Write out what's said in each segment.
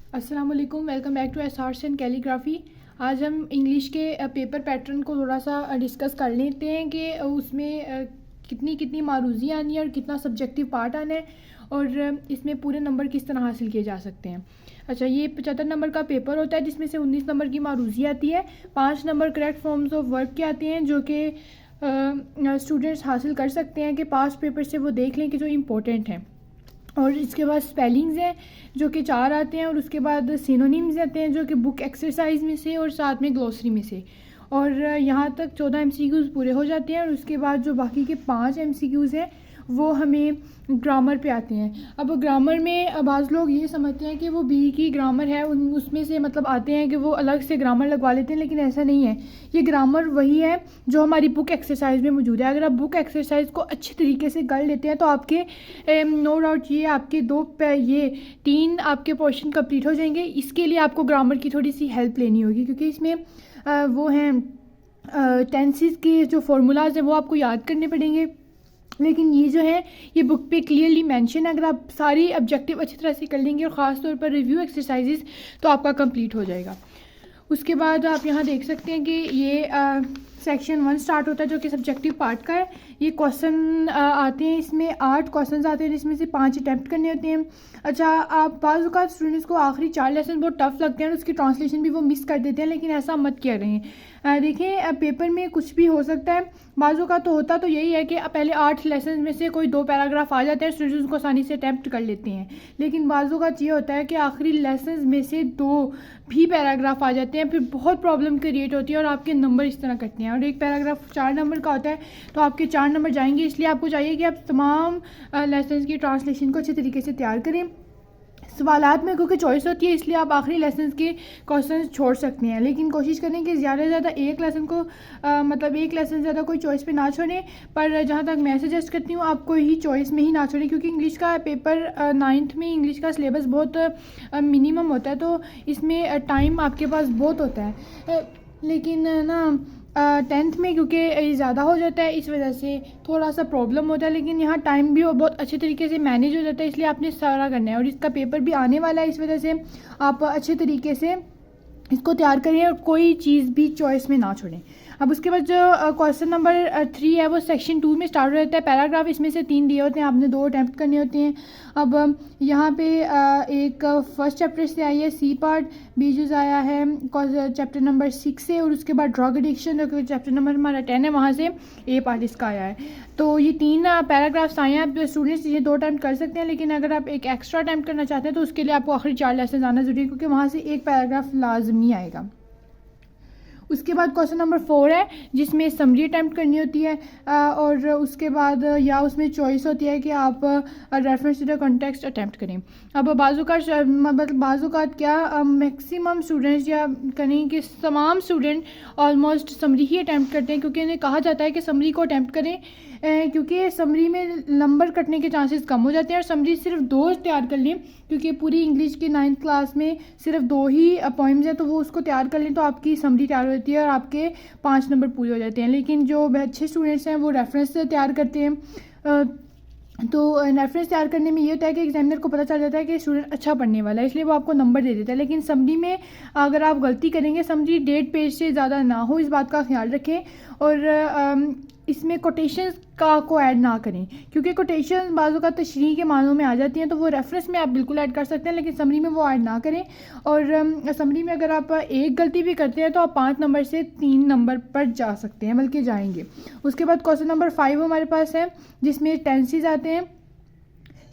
अस्सलाम वालेकुम, welcome back to S arts and calligraphy. आज हम इंग्लिश के पेपर पैटर्न को थोड़ा सा डिस्कस कर लेते हैं कि उसमें कितनी कितनी मारूजी आनी है और कितना सब्जेक्टिव पार्ट आना है और इसमें पूरे नंबर किस तरह हासिल किए जा सकते हैं। अच्छा, ये 75 नंबर का पेपर होता है जिसमें से 19 नंबर की मारूजी आती है, 5 number correct forms of verb के आते हैं जो कि स्टूडेंट्स हासिल कर सकते हैं कि पास्ट पेपर से वो देख लें कि जो इम्पोर्टेंट हैं। और इसके बाद स्पेलिंग्स हैं जो कि 4 आते हैं, और उसके बाद सिनोनिम्स आते हैं जो कि बुक एक्सरसाइज में से और साथ में ग्लोसरी में से। और यहाँ तक 14 एमसीक्यूज़ पूरे हो जाते हैं और उसके बाद जो बाकी के 5 एमसीक्यूज़ हैं वो हमें ग्रामर पे आते हैं। अब ग्रामर में बाज़ लोग ये समझते हैं कि वो बी की ग्रामर है उसमें से मतलब आते हैं कि वो अलग से ग्रामर लगवा लेते हैं, लेकिन ऐसा नहीं है। ये ग्रामर वही है जो हमारी बुक एक्सरसाइज में मौजूद है। अगर आप बुक एक्सरसाइज को अच्छे तरीके से कर लेते हैं तो आपके नो डाउट ये आपके ये 3 आपके पोर्शन कंप्लीट हो जाएंगे। इसके लिए आपको ग्रामर की थोड़ी सी हेल्प लेनी होगी क्योंकि इसमें वो हैं टेंसेस के जो फार्मूलाज हैं वो आपको याद करने पड़ेंगे, लेकिन ये जो है ये बुक पे क्लियरली मेंशन है। अगर आप सारी ऑब्जेक्टिव अच्छी तरह से कर लेंगे और ख़ास तौर पर रिव्यू एक्सरसाइजेस तो आपका कंप्लीट हो जाएगा। उसके बाद आप यहाँ देख सकते हैं कि ये सेक्शन 1 स्टार्ट होता है जो कि सब्जेक्टिव पार्ट का है। ये क्वेश्चन आते हैं, इसमें 8 क्वेश्चन आते हैं जिसमें से 5 अटैम्प्ट करने होते हैं। अच्छा, आप बाज़ औक़ात स्टूडेंट्स को आखिरी 4 लेसन बहुत टफ लगते हैं और उसकी ट्रांसलेशन भी वो मिस कर देते हैं, लेकिन ऐसा मत किया रहें। देखें, पेपर में कुछ भी हो सकता है। बाज़ों का तो होता तो यही है कि पहले 8 लेसन में से कोई 2 पैराग्राफ आ जाते हैं, स्टूडेंट्स उसको आसानी से अटैम्प्ट कर लेते हैं, लेकिन बाज़ों का ये होता है कि आखिरी लेसन में से 2 भी पैराग्राफ आ जाते हैं, फिर बहुत प्रॉब्लम क्रिएट होती है और आपके नंबर इस तरह कटते हैं। और एक पैराग्राफ 4 नंबर का होता है तो आपके 4 नंबर जाएंगे। इसलिए आपको चाहिए कि आप तमाम लेसन की ट्रांसलेशन को अच्छे तरीके से तैयार करें। सवालात में क्योंकि चॉइस होती है इसलिए आप आखिरी लेसन के क्वेश्चन छोड़ सकते हैं, लेकिन कोशिश करें कि ज़्यादा से ज़्यादा एक लेसन को मतलब एक लेसन ज़्यादा कोई चॉइस पे ना छोड़ें। पर जहाँ तक मैं सजेस्ट करती हूँ आपको ही चॉइस में ही ना छोड़ें, क्योंकि इंग्लिश का पेपर 9th में इंग्लिश का सिलेबस बहुत मिनिमम होता है, तो इसमें टाइम आपके पास बहुत होता है। लेकिन ना 10th में क्योंकि ज़्यादा हो जाता है इस वजह से थोड़ा सा प्रॉब्लम होता है, लेकिन यहाँ टाइम भी बहुत अच्छे तरीके से मैनेज हो जाता है, इसलिए आपने सारा करना है। और इसका पेपर भी आने वाला है, इस वजह से आप अच्छे तरीके से इसको तैयार करें और कोई चीज़ भी चॉइस में ना छोड़ें। अब उसके बाद जो क्वेश्चन नंबर 3 है वो सेक्शन 2 में स्टार्ट हो जाता है। पैराग्राफ इसमें से 3 दिए होते हैं, आपने 2 अटैम्प्ट करने होते हैं। अब यहाँ पे एक फर्स्ट चैप्टर से आई है सी पार्ट, बी जूस आया है चैप्टर नंबर 6 से, और उसके बाद ड्रग एडिक्शन जो चैप्टर नंबर हमारा 10 है वहाँ से ए पार्ट इसका आया है। तो ये 3 पैराग्राफ्स आए हैं। आप स्टूडेंट्स ये 2 अटैम्प्ट कर सकते हैं, लेकिन अगर आप एक एक्स्ट्रा अटैम्प्ट करना चाहते हैं तो उसके लिए आपको आखिरी 4 लेसन आना ज़रूरी है, क्योंकि वहाँ से एक पैराग्राफ लाजमी आएगा। उसके बाद क्वेश्चन नंबर 4 है जिसमें समरी अटैम्प्ट करनी होती है, और उसके बाद या उसमें चॉइस होती है कि आप reference to the context attempt करें। अब बाज़ू का क्या मैक्सिमम स्टूडेंट्स या करें कि तमाम स्टूडेंट ऑलमोस्ट समरी ही अटैम्प्ट करते हैं, क्योंकि इन्हें कहा जाता है कि समरी को अटैम्प्ट करें, क्योंकि समरी में नंबर कटने के चांसेस कम हो जाते हैं। और समरी सिर्फ 2 तैयार कर लें, क्योंकि पूरी इंग्लिश की 9th क्लास में सिर्फ 2 ही पोइम्स हैं, तो वो उसको तैयार कर लें तो आपकी समरी तैयार होती है और आपके 5 नंबर पूरे हो जाते हैं। लेकिन जो अच्छे स्टूडेंट्स हैं वो रेफरेंस तैयार करते हैं, तो रेफरेंस तैयार करने में ये होता है कि एग्जामिनर को पता चल जाता है कि स्टूडेंट अच्छा पढ़ने वाला है, इसलिए वो आपको नंबर दे देता है। लेकिन समरी में अगर आप गलती करेंगे, समरी 1.5 पेज से ज़्यादा ना हो, इस बात का ख्याल रखें। और इसमें कोटेशंस को ऐड ना करें, क्योंकि कोटेशन बाज़ों का तशरीह के मानों में आ जाती हैं, तो वो रेफरेंस में आप बिल्कुल ऐड कर सकते हैं, लेकिन समरी में वो ऐड ना करें। और समरी में अगर आप एक गलती भी करते हैं तो आप 5 नंबर से 3 नंबर पर जा सकते हैं, बल्कि जाएंगे। उसके बाद क्वेश्चन नंबर 5 हमारे पास है जिसमें टेंसेस आते हैं,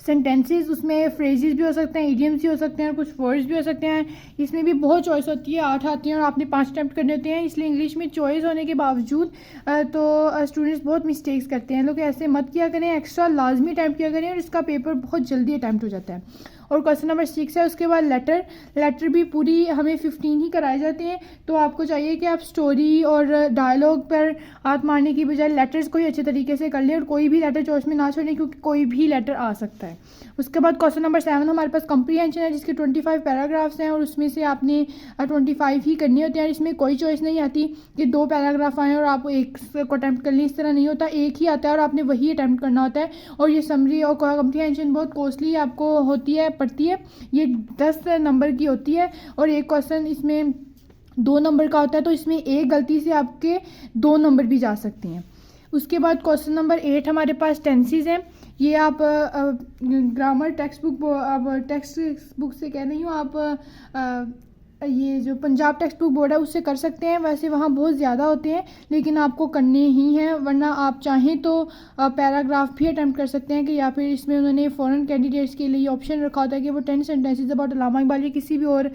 सेंटेंसेस, उसमें फ्रेजेस भी हो सकते हैं, इडियम्स भी हो सकते हैं और कुछ वर्ड्स भी हो सकते हैं। इसमें भी बहुत चॉइस होती है, 8 आती हैं और आपने 5 अटैम्प्ट करने होते हैं, इसलिए इंग्लिश में चॉइस होने के बावजूद तो स्टूडेंट्स बहुत मिस्टेक्स करते हैं। लोग ऐसे मत किया करें, एक्स्ट्रा लाजमी अटैम्प्ट किया करें और इसका पेपर बहुत जल्दी अटैम्प्ट हो जाता है। और क्वेश्चन नंबर 6 है, उसके बाद लेटर भी पूरी हमें 15 ही कराए जाते हैं, तो आपको चाहिए कि आप स्टोरी और डायलॉग पर हाथ मारने की बजाय लेटर्स को ही अच्छे तरीके से कर लें और कोई भी लेटर चॉइस में ना छोड़ें, क्योंकि कोई भी लेटर आ सकता है। उसके बाद क्वेश्चन नंबर 7 हमारे पास कम्प्रीहेंशन है जिसके 25 पैराग्राफ्स हैं और उसमें से आपने 25 ही करने होते हैं। इसमें कोई चॉइस नहीं आती कि 2 पैराग्राफ आएँ और आप एक को अटैम्प्ट कर लें, इस तरह नहीं होता, एक ही आता है और आपने वही अटैम्प्ट करना होता है। और ये समरी और कम्प्रीहेंशन बहुत कॉस्टली आपको होती है, पड़ती है, ये 10 नंबर की होती है और एक क्वेश्चन इसमें 2 नंबर का होता है, तो इसमें एक गलती से आपके 2 नंबर भी जा सकते हैं। उसके बाद क्वेश्चन नंबर 8 हमारे पास टेंसेस हैं। ये आप ग्रामर टेक्स्ट बुक से कह रही हूँ, आप ये जो पंजाब टेक्स्ट बुक बोर्ड है उससे कर सकते हैं। वैसे वहाँ बहुत ज़्यादा होते हैं लेकिन आपको करने ही हैं, वरना आप चाहें तो पैराग्राफ भी अटैम्प्ट कर सकते हैं कि, या फिर इसमें उन्होंने फॉरेन कैंडिडेट्स के लिए ऑप्शन रखा होता है कि वो 10 सेंटेंसेस अबाउट अल्लामा इकबाल या किसी भी और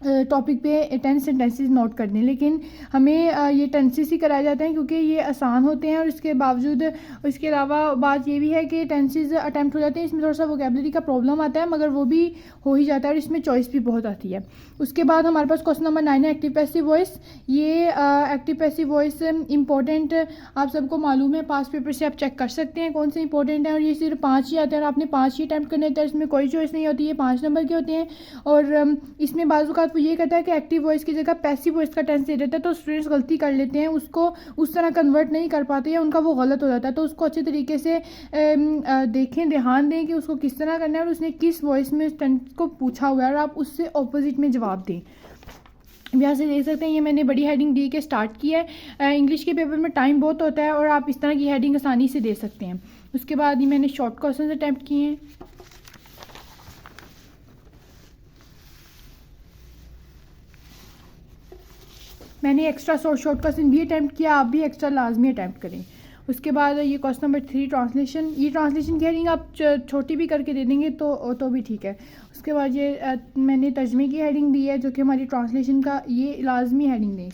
टॉपिक पे 10 सेंटेंसेस नोट कर दें, लेकिन हमें ये टेंसेस ही कराए जाते हैं क्योंकि ये आसान होते हैं। और इसके बावजूद इसके अलावा बात ये भी है कि टेंसेस अटैम्प्ट हो जाते हैं, इसमें थोड़ा सा वोकेबलरी का प्रॉब्लम आता है मगर वो भी हो ही जाता है और इसमें चॉइस भी बहुत आती है। उसके बाद हमारे पास क्वेश्चन नंबर 9 है एक्टिव पैसिव वॉइस। ये एक्टिव पैसिव वॉइस इंपॉर्टेंट आप सबको मालूम है, पास पेपर से आप चेक कर सकते हैं कौन से इंपॉर्टेंट है, और ये सिर्फ 5 ही आते हैं और आपने 5 ही अटैम्प्ट करने होते हैं, इसमें कोई चॉइस नहीं होती है, 5 नंबर के होते हैं। और इसमें बाजू का वो ये कहता है कि एक्टिव वॉइस की जगह पैसिव वॉइस का टेंस दे देता है, तो स्टूडेंट्स गलती कर लेते हैं, उसको उस तरह कन्वर्ट नहीं कर पाते या उनका वो गलत हो जाता है। तो उसको अच्छे तरीके से देखें, ध्यान दें कि उसको किस तरह करना है और उसने किस वॉइस में उस टेंस को पूछा हुआ है और आप उससे ऑपोजिट में जवाब दें। यहाँ से देख सकते हैं ये मैंने बड़ी हेडिंग दी के स्टार्ट की है। इंग्लिश के पेपर में टाइम बहुत होता है और आप इस तरह की हेडिंग आसानी से दे सकते हैं। उसके बाद ये मैंने शॉर्ट क्वेश्चन अटैम्प्ट किए हैं। मैंने एक्स्ट्रा शॉर्ट क्वेश्चन भी अटैम्प्ट किया, आप भी एक्स्ट्रा लाजमी अटैम्प्ट करें। उसके बाद ये क्वेश्चन नंबर 3 ट्रांसलेशन, ये ट्रांसलेशन की हेडिंग आप छोटी भी करके दे देंगे तो भी ठीक है। उसके बाद ये मैंने तर्जमे की हेडिंग दी है जो कि हमारी ट्रांसलेशन का ये लाजमी हेडिंग दें।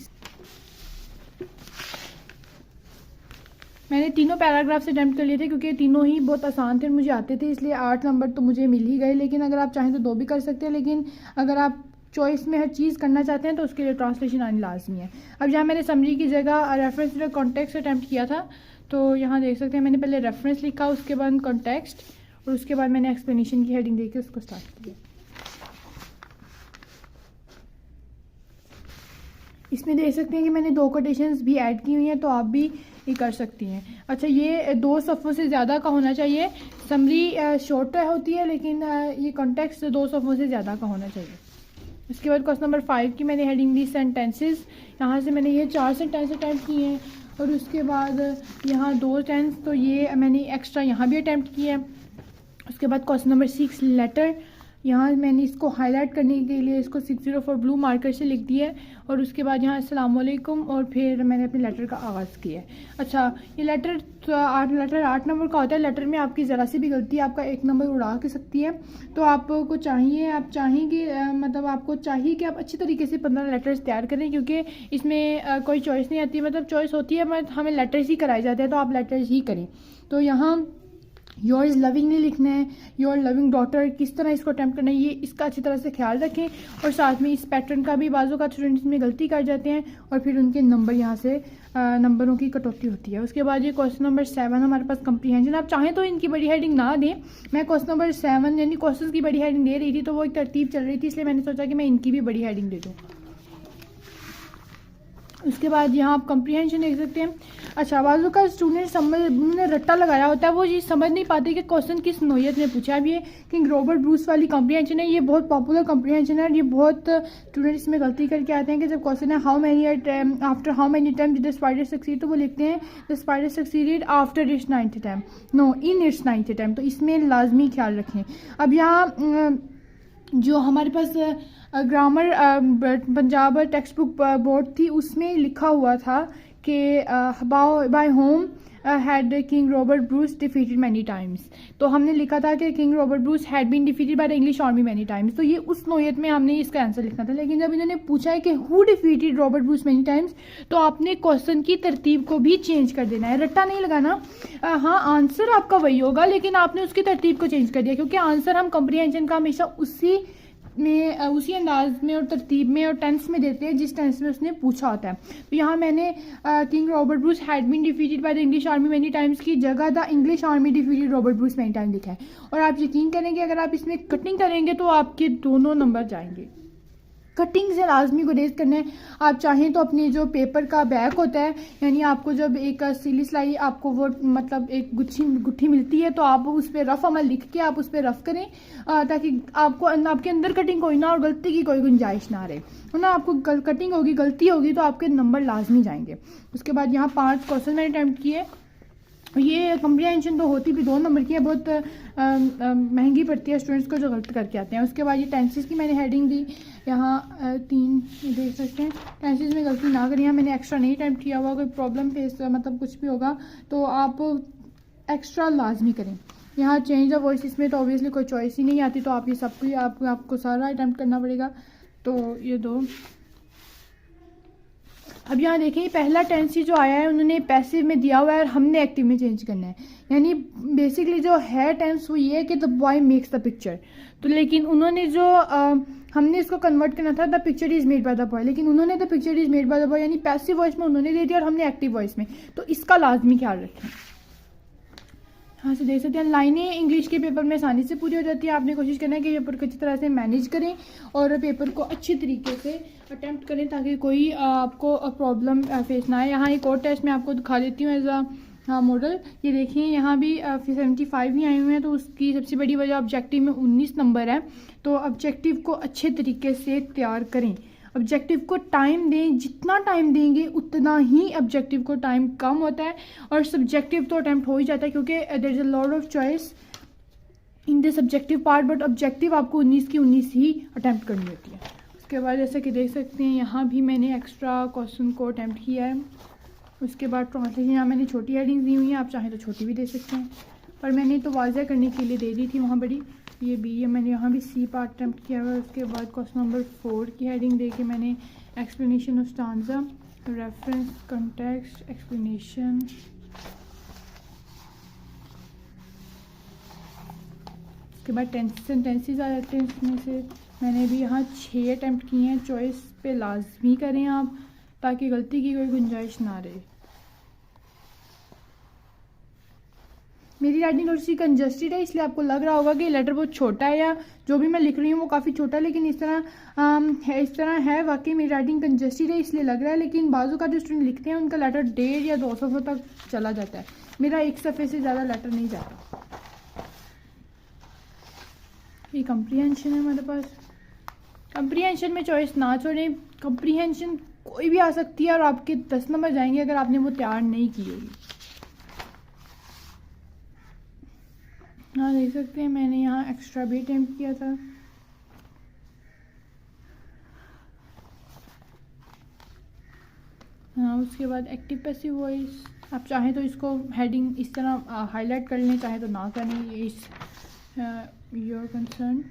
मैंने तीनों पैराग्राफ से अटैम्प्ट कर लिए थे क्योंकि तीनों ही बहुत आसान थे, मुझे आते थे, इसलिए 8 नंबर तो मुझे मिल ही गए। लेकिन अगर आप चाहें तो 2 भी कर सकते हैं, लेकिन अगर आप चॉइस में हर चीज़ करना चाहते हैं तो उसके लिए ट्रांसलेशन आनी लाजमी है। अब यहाँ मैंने समरी की जगह रेफरेंस कॉन्टेक्स्ट अटैम्प्ट किया था, तो यहाँ देख सकते हैं मैंने पहले रेफरेंस लिखा, उसके बाद कॉन्टेक्स्ट और उसके बाद मैंने एक्सप्लेनेशन की हेडिंग देके उसको स्टार्ट किया। इसमें देख सकते हैं कि मैंने 2 कोटेशंस भी ऐड की हुई हैं, तो आप भी ये कर सकती हैं। अच्छा, ये 2 सफ़ों से ज़्यादा का होना चाहिए। समरी शॉर्ट होती है लेकिन ये कॉन्टेक्स्ट 2 सफ़ों से ज़्यादा का होना चाहिए। उसके बाद क्वेश्चन नंबर 5 की मैंने हेडिंग दी सेंटेंसेस। यहाँ से मैंने ये 4 सेंटेंस अटैम्प्ट किए हैं और उसके बाद यहाँ 2 टेंस, तो ये मैंने एक्स्ट्रा यहाँ भी अटैम्प्ट किया है। उसके बाद क्वेश्चन नंबर 6 लेटर, यहाँ मैंने इसको हाईलाइट करने के लिए इसको 604 ब्लू मार्कर से लिख दिया है और उसके बाद यहाँ अस्सलाम वालेकुम और फिर मैंने अपने लेटर का आगाज़ किया है। अच्छा, ये लेटर 8 नंबर का होता है। लेटर में आपकी ज़रा सी भी गलती आपका 1 नंबर उड़ा के सकती है, तो आपको चाहिए, आप चाहेंगे मतलब आपको चाहिए कि आप अच्छी तरीके से 15 लेटर्स तैयार करें, क्योंकि इसमें कोई चॉइस नहीं आती, मतलब चॉइस होती है बट हमें लेटर्स ही कराए जाते हैं, तो आप लेटर्स ही करें। तो यहाँ योर इज़ लविंग नहीं लिखना है, योर लविंग डॉटर, किस तरह इसको अटैम्प्ट करना है ये इसका अच्छी तरह से ख्याल रखें। और साथ में इस पैटर्न का भी बाजू का स्टूडेंट्स में गलती कर जाते हैं और फिर उनके नंबर यहाँ से नंबरों की कटौती होती है। उसके बाद ये क्वेश्चन नंबर 7 हमारे पास कंप्रीहेंशन। आप चाहें तो इनकी बड़ी हेडिंग ना दें, मैं क्वेश्चन नंबर 7 यानी क्वेश्चन की बड़ी हेडिंग दे रही थी, तो वो एक तरतीब चल रही थी, इसलिए मैंने सोचा कि मैं इनकी भी बड़ी हेडिंग दे दूँ। उसके बाद यहाँ आप कंप्रीहेंशन देख सकते हैं। अच्छा, बाजू का स्टूडेंट उन्होंने रट्टा लगाया होता है, वो ये समझ नहीं पाते कि क्वेश्चन किस नोयत ने पूछा। अब ये किंग रॉबर्ट ब्रूस वाली कंप्रीहेंशन है, ये बहुत पॉपुलर कंप्रीहेंशन है और ये बहुत स्टूडेंट इसमें गलती करके आते हैं कि जब क्वेश्चन है after how many time did the spider succeed, तो वो लिखते हैं the spider succeeded after its 9th attempt, no in its 9th attempt, तो इसमें लाजमी ख्याल रखें। अब यहाँ जो हमारे पास grammar Punjab text book board थी, उसमें लिखा हुआ था कि by whom had king Robert Bruce defeated many times, तो हमने लिखा था कि king Robert Bruce had been defeated by the English army many times, तो ये उस नोयत में हमने इसका आंसर लिखना था। लेकिन जब इन्होंने पूछा है कि who defeated Robert Bruce many times, तो आपने क्वेश्चन की तरतीब को भी चेंज कर देना है, रट्टा नहीं लगाना। हाँ, आंसर आपका वही होगा लेकिन आपने उसकी तरतीब को चेंज कर दिया, क्योंकि आंसर हम कंप्रीहेंशन का हमेशा उसी अंदाज में और तरतीब में और टेंस में देते हैं जिस टेंस में उसने पूछा होता है। तो यहाँ मैंने King Robert Bruce had been defeated by the English army many times की जगह the English army defeated Robert Bruce many time लिखा है। और आप यकीन करेंगे अगर आप इसमें कटिंग करेंगे तो आपके दोनों नंबर जाएंगे। कटिंग से लाजमी गुरेज करना है। आप चाहें तो अपने जो पेपर का बैक होता है, यानी आपको जब एक सिली सिलाई आपको वो मतलब एक गुट्ठी मिलती है, तो आप उस पर रफ़ अमल लिख के आप उस पर रफ़ करें, ताकि आपको आपके अंदर कटिंग कोई ना और गलती की कोई गुंजाइश ना रहे, है ना। आपको कटिंग होगी, गलती होगी तो आपके नंबर लाजमी जाएंगे। उसके बाद यहाँ 5 क्वेश्चन मैंने अटैम्प्ट किए। ये कम्प्रीहेंशन तो होती भी 2 नंबर की है, बहुत महंगी पड़ती है स्टूडेंट्स को जो गलत करके आते हैं। उसके बाद ये टेंसेस की मैंने हेडिंग दी, यहाँ 3 देख सकते हैं। टेंसेस में गलती ना करें, यहाँ मैंने एक्स्ट्रा नहीं अटैम्प्ट किया हुआ। कोई प्रॉब्लम फेस मतलब कुछ भी होगा तो आप एक्स्ट्रा लाजमी करें। यहाँ चेंज ऑफ वॉइस में तो ऑब्वियसली कोई चॉइस ही नहीं आती, तो आप ये सब कुछ आपको सारा अटैम्प्ट करना पड़ेगा। तो ये 2। अब यहाँ देखें, पहला टेंस ही जो आया है उन्होंने पैसिव में दिया हुआ है और हमने एक्टिव में चेंज करना है। यानी बेसिकली जो है टेंस वो ये है कि the boy makes the picture, तो लेकिन उन्होंने जो हमने इसको कन्वर्ट करना था the picture is made by the boy, लेकिन उन्होंने the picture is made by the boy यानी पैसिव वॉइस में उन्होंने दे दिया और हमने एक्टिव वॉइस में, तो इसका लाजमी ख्याल रखें। यहाँ से देख सकते हैं लाइनें इंग्लिश के पेपर में आसानी से पूरी हो जाती है। आपने कोशिश करना है कि पेपर को अच्छी तरह से मैनेज करें और पेपर को अच्छी तरीके से अटेम्प्ट करें ताकि कोई आपको प्रॉब्लम फेस ना आए। यहाँ एक और टेस्ट मैं आपको दिखा देती हूँ एज अ मॉडल। ये देखिए यहाँ भी 75 ही आए हुए हैं, तो उसकी सबसे बड़ी वजह ऑब्जेक्टिव में 19 नंबर है। तो ऑब्जेक्टिव को अच्छे तरीके से तैयार करें, ऑब्जेक्टिव को टाइम दें, जितना टाइम देंगे उतना ही ऑब्जेक्टिव को टाइम कम होता है, और सब्जेक्टिव तो अटैम्प्ट हो ही जाता है क्योंकि there is a lot of choice in this subjective part, but objective आपको 19 की 19 ही अटैम्प्ट करनी होती है। उसके बाद जैसे कि देख सकते हैं यहाँ भी मैंने एक्स्ट्रा क्वेश्चन को अटैम्प्ट किया है। उसके बाद ट्रांसलेशन यहाँ मैंने छोटी हेडिंग्स दी हुई हैं, आप चाहें तो छोटी भी दे सकते हैं, पर मैंने तो वाज़ह करने के लिए दे दी थी वहाँ बड़ी। ये बी है, मैंने यहाँ भी सी पार्ट अटैम्प्ट किया हुआ है। उसके बाद क्वेश्चन नंबर 4 की हेडिंग दे के मैंने explanation of stanza, reference, context, explanation. उसके बाद टेंसेस एंड टेंसेस आ जाते हैं, इसमें से मैंने भी यहाँ 6 अटैम्प्ट किए हैं। चॉइस पे लाजमी करें आप ताकि गलती की कोई गुंजाइश ना रहे। मेरी राइटिंग थोड़ी सी कंजस्टेड है, इसलिए आपको लग रहा होगा कि लेटर बहुत छोटा है या जो भी मैं लिख रही हूँ वो काफ़ी छोटा है, लेकिन इस तरह है वाकई मेरी राइटिंग कंजस्टेड है इसलिए लग रहा है। लेकिन बाजू का जो स्टूडेंट लिखते हैं उनका लेटर 1.5 या 2 सफ़े तक चला जाता है, मेरा 1 सफ़े से ज़्यादा लेटर नहीं जाता। ये कम्प्रीहेंशन है हमारे पास। कम्प्रीहेंशन में चॉइस ना छोड़ें, कम्प्रीहेंशन कोई भी आ सकती है और आपके 10 नंबर जाएंगे अगर आपने वो तैयार नहीं की होगी। हाँ देख सकते हैं मैंने यहाँ एक्स्ट्रा भी अटेम्प्ट किया था। हाँ उसके बाद एक्टिव पैसिव वॉइस, आप चाहें तो इसको हेडिंग इस तरह हाईलाइट कर लें, चाहे तो ना करें, इस योर कंसर्न।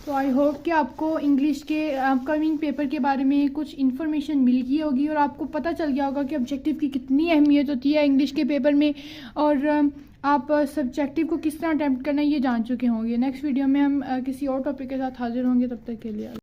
तो आई होप कि आपको इंग्लिश के अपकमिंग पेपर के बारे में कुछ इन्फॉर्मेशन मिल गई होगी और आपको पता चल गया होगा कि ऑब्जेक्टिव की कितनी अहमियत होती है इंग्लिश के पेपर में, और आप सब्जेक्टिव को किस तरह अटैम्प्ट करना है ये जान चुके होंगे। नेक्स्ट वीडियो में हम किसी और टॉपिक के साथ हाजिर होंगे, तब तक के लिए।